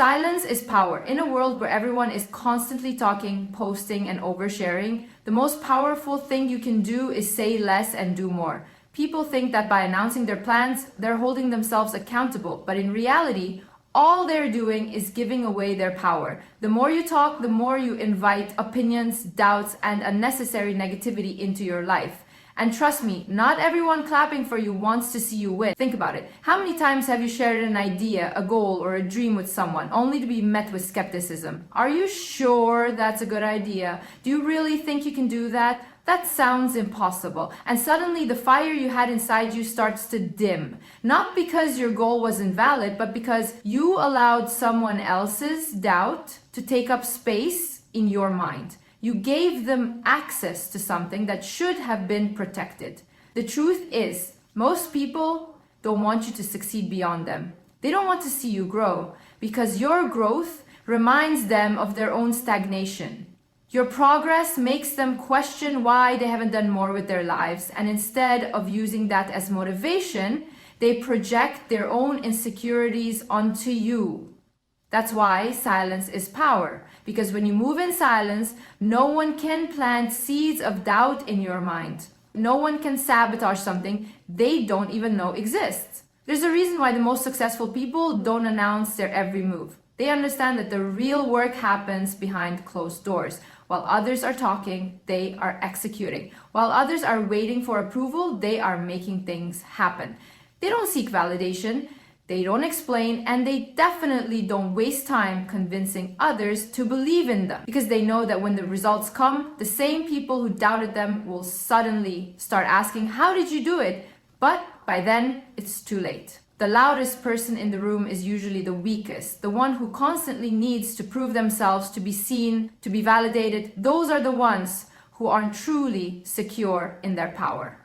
Silence is power. In a world where everyone is constantly talking, posting, and oversharing, the most powerful thing you can do is say less and do more. People think that by announcing their plans, they're holding themselves accountable, but in reality, all they're doing is giving away their power. The more you talk, the more you invite opinions, doubts, and unnecessary negativity into your life. And trust me, not everyone clapping for you wants to see you win. Think about it. How many times have you shared an idea, a goal, or a dream with someone only to be met with skepticism? Are you sure that's a good idea? Do you really think you can do that? That sounds impossible. And suddenly the fire you had inside you starts to dim. Not because your goal was invalid, but because you allowed someone else's doubt to take up space in your mind. You gave them access to something that should have been protected. The truth is, most people don't want you to succeed beyond them. They don't want to see you grow because your growth reminds them of their own stagnation. Your progress makes them question why they haven't done more with their lives, and instead of using that as motivation, they project their own insecurities onto you. That's why silence is power, because when you move in silence, no one can plant seeds of doubt in your mind. No one can sabotage something they don't even know exists. There's a reason why the most successful people don't announce their every move. They understand that the real work happens behind closed doors. While others are talking, they are executing. While others are waiting for approval, they are making things happen. They don't seek validation. They don't explain, and they definitely don't waste time convincing others to believe in them, because they know that when the results come, the same people who doubted them will suddenly start asking, how did you do it? But by then, it's too late. The loudest person in the room is usually the weakest, the one who constantly needs to prove themselves, to be seen, to be validated. Those are the ones who aren't truly secure in their power.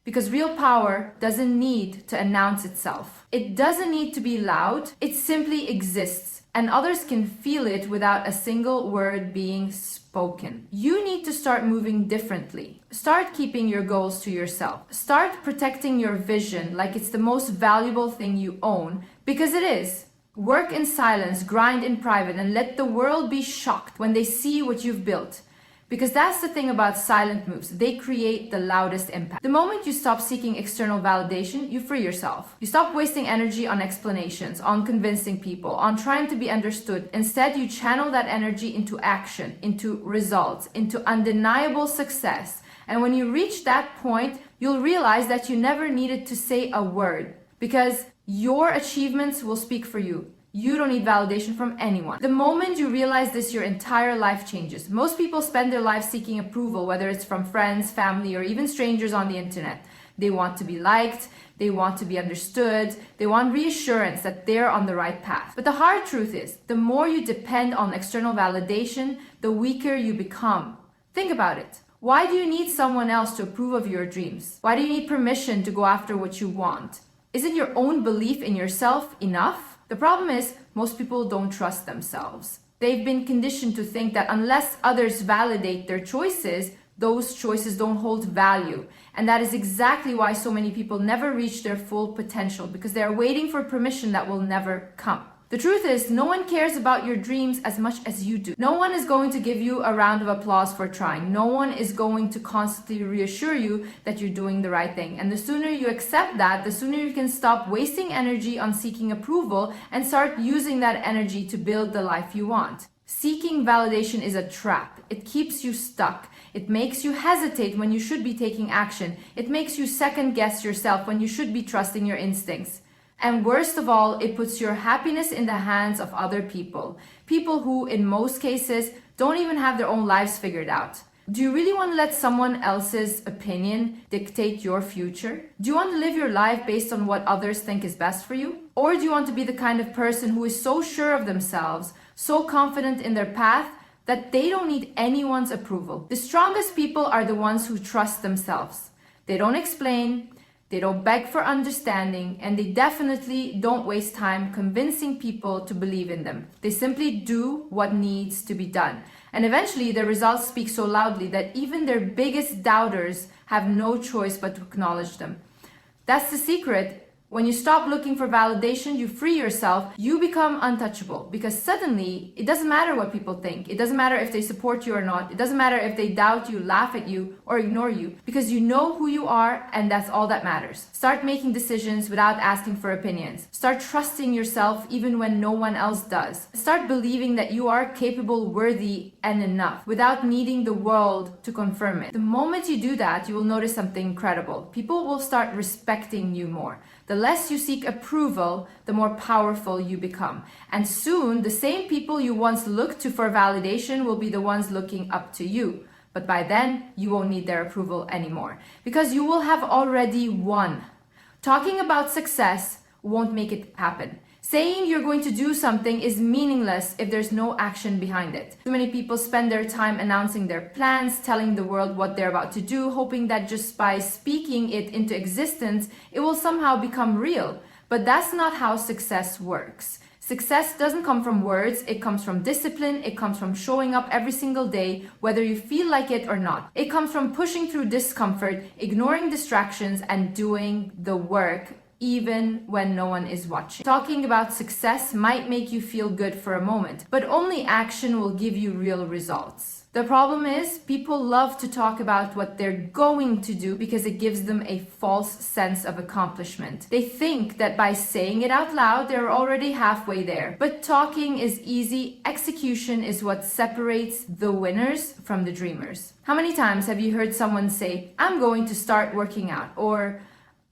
Because real power doesn't need to announce itself. It doesn't need to be loud. It simply exists, and others can feel it without a single word being spoken. You need to start moving differently. Start keeping your goals to yourself. Start protecting your vision like it's the most valuable thing you own, because it is. Work in silence, grind in private, and let the world be shocked when they see what you've built. Because that's the thing about silent moves. They create the loudest impact. The moment you stop seeking external validation, you free yourself. You stop wasting energy on explanations, on convincing people, on trying to be understood. Instead, you channel that energy into action, into results, into undeniable success. And when you reach that point, you'll realize that you never needed to say a word, because your achievements will speak for you. You don't need validation from anyone. The moment you realize this, your entire life changes. Most people spend their life seeking approval, whether it's from friends, family, or even strangers on the internet. They want to be liked, they want to be understood, they want reassurance that they're on the right path. But the hard truth is, the more you depend on external validation, the weaker you become. Think about it. Why do you need someone else to approve of your dreams? Why do you need permission to go after what you want? Isn't your own belief in yourself enough? The problem is, most people don't trust themselves. They've been conditioned to think that unless others validate their choices, those choices don't hold value. And that is exactly why so many people never reach their full potential, because they are waiting for permission that will never come. The truth is, no one cares about your dreams as much as you do. No one is going to give you a round of applause for trying. No one is going to constantly reassure you that you're doing the right thing. And the sooner you accept that, the sooner you can stop wasting energy on seeking approval and start using that energy to build the life you want. Seeking validation is a trap. It keeps you stuck. It makes you hesitate when you should be taking action. It makes you second guess yourself when you should be trusting your instincts. And worst of all, it puts your happiness in the hands of other people. People who, in most cases, don't even have their own lives figured out. Do you really want to let someone else's opinion dictate your future? Do you want to live your life based on what others think is best for you? Or do you want to be the kind of person who is so sure of themselves, so confident in their path, that they don't need anyone's approval? The strongest people are the ones who trust themselves. They don't explain. They don't beg for understanding, and they definitely don't waste time convincing people to believe in them. They simply do what needs to be done. And eventually, their results speak so loudly that even their biggest doubters have no choice but to acknowledge them. That's the secret. When you stop looking for validation, you free yourself, you become untouchable, because suddenly it doesn't matter what people think. It doesn't matter if they support you or not. It doesn't matter if they doubt you, laugh at you, or ignore you, because you know who you are, and that's all that matters. Start making decisions without asking for opinions. Start trusting yourself even when no one else does. Start believing that you are capable, worthy, and enough without needing the world to confirm it. The moment you do that, you will notice something incredible. People will start respecting you more. The less you seek approval, the more powerful you become. And soon, the same people you once looked to for validation will be the ones looking up to you. But by then, you won't need their approval anymore, because you will have already won. Talking about success won't make it happen. Saying you're going to do something is meaningless if there's no action behind it. Too many people spend their time announcing their plans, telling the world what they're about to do, hoping that just by speaking it into existence, it will somehow become real. But that's not how success works. Success doesn't come from words, it comes from discipline, it comes from showing up every single day, whether you feel like it or not. It comes from pushing through discomfort, ignoring distractions, and doing the work even when no one is watching. Talking about success might make you feel good for a moment, but only action will give you real results. The problem is, people love to talk about what they're going to do because it gives them a false sense of accomplishment. They think that by saying it out loud, they're already halfway there. But talking is easy, execution is what separates the winners from the dreamers. How many times have you heard someone say, "I'm going to start working out," or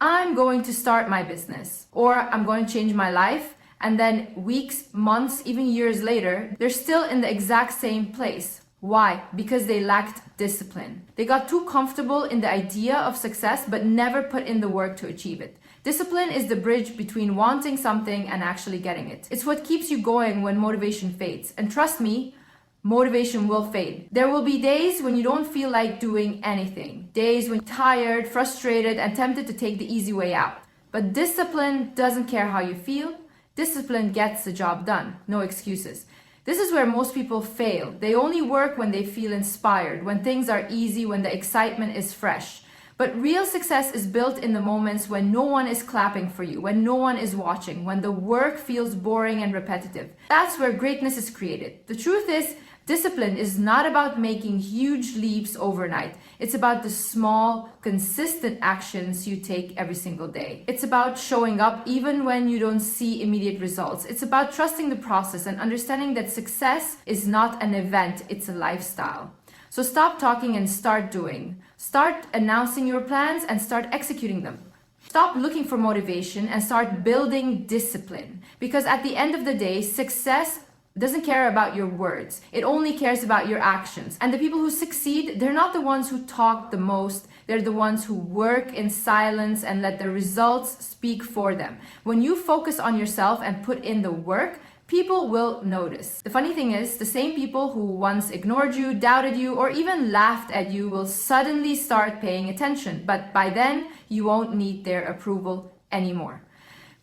"I'm going to start my business," or "I'm going to change my life," and then weeks, months, even years later, they're still in the exact same place. Why? Because they lacked discipline. They got too comfortable in the idea of success but never put in the work to achieve it. Discipline is the bridge between wanting something and actually getting it. It's what keeps you going when motivation fades. And trust me, motivation will fade. There will be days when you don't feel like doing anything. Days when you're tired, frustrated, and tempted to take the easy way out. But discipline doesn't care how you feel. Discipline gets the job done. No excuses. This is where most people fail. They only work when they feel inspired, when things are easy, when the excitement is fresh. But real success is built in the moments when no one is clapping for you, when no one is watching, when the work feels boring and repetitive. That's where greatness is created. The truth is, discipline is not about making huge leaps overnight. It's about the small, consistent actions you take every single day. It's about showing up even when you don't see immediate results. It's about trusting the process and understanding that success is not an event, it's a lifestyle. So stop talking and start doing. Start announcing your plans and start executing them. Stop looking for motivation and start building discipline. Because at the end of the day, success doesn't care about your words. It only cares about your actions. And the people who succeed, they're not the ones who talk the most. They're the ones who work in silence and let the results speak for them. When you focus on yourself and put in the work, people will notice. The funny thing is, the same people who once ignored you, doubted you, or even laughed at you will suddenly start paying attention. But by then, you won't need their approval anymore.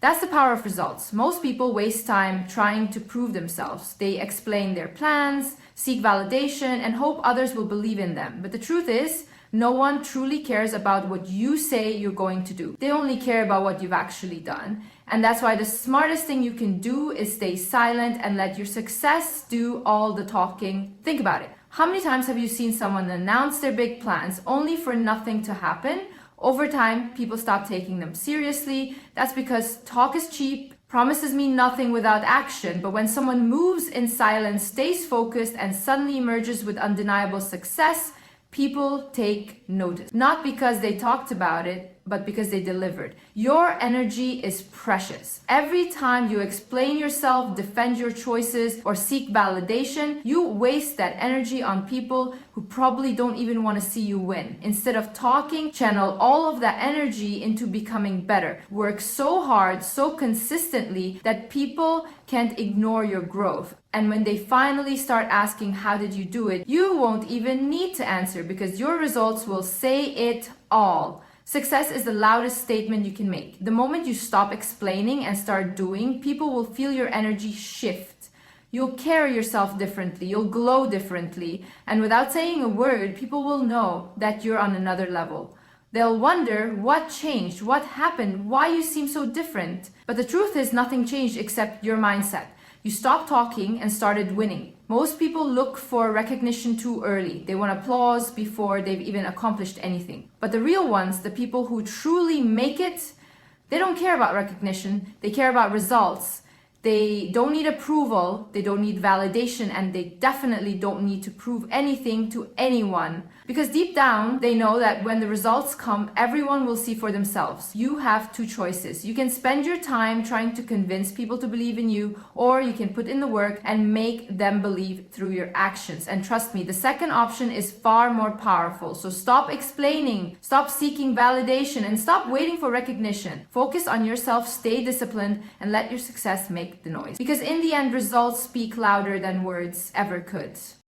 That's the power of results. Most people waste time trying to prove themselves. They explain their plans, seek validation, and hope others will believe in them. But the truth is, no one truly cares about what you say you're going to do. They only care about what you've actually done. And that's why the smartest thing you can do is stay silent and let your success do all the talking. Think about it. How many times have you seen someone announce their big plans only for nothing to happen? Over time, people stop taking them seriously. That's because talk is cheap, promises mean nothing without action. But when someone moves in silence, stays focused, and suddenly emerges with undeniable success, people take notice. Not because they talked about it, but because they delivered. Your energy is precious. Every time you explain yourself, defend your choices, or seek validation, you waste that energy on people who probably don't even want to see you win. Instead of talking, channel all of that energy into becoming better. Work so hard, so consistently that people can't ignore your growth. And when they finally start asking, "How did you do it?" you won't even need to answer because your results will say it all. Success is the loudest statement you can make. The moment you stop explaining and start doing, people will feel your energy shift. You'll carry yourself differently, you'll glow differently, and without saying a word, people will know that you're on another level. They'll wonder what changed, what happened, why you seem so different. But the truth is nothing changed except your mindset. You stopped talking and started winning. Most people look for recognition too early. They want applause before they've even accomplished anything. But the real ones, the people who truly make it, they don't care about recognition. They care about results. They don't need approval, they don't need validation, and they definitely don't need to prove anything to anyone. Because deep down, they know that when the results come, everyone will see for themselves. You have two choices. You can spend your time trying to convince people to believe in you, or you can put in the work and make them believe through your actions. And trust me, the second option is far more powerful. So stop explaining, stop seeking validation, and stop waiting for recognition. Focus on yourself, stay disciplined, and let your success make the noise. Because in the end, results speak louder than words ever could.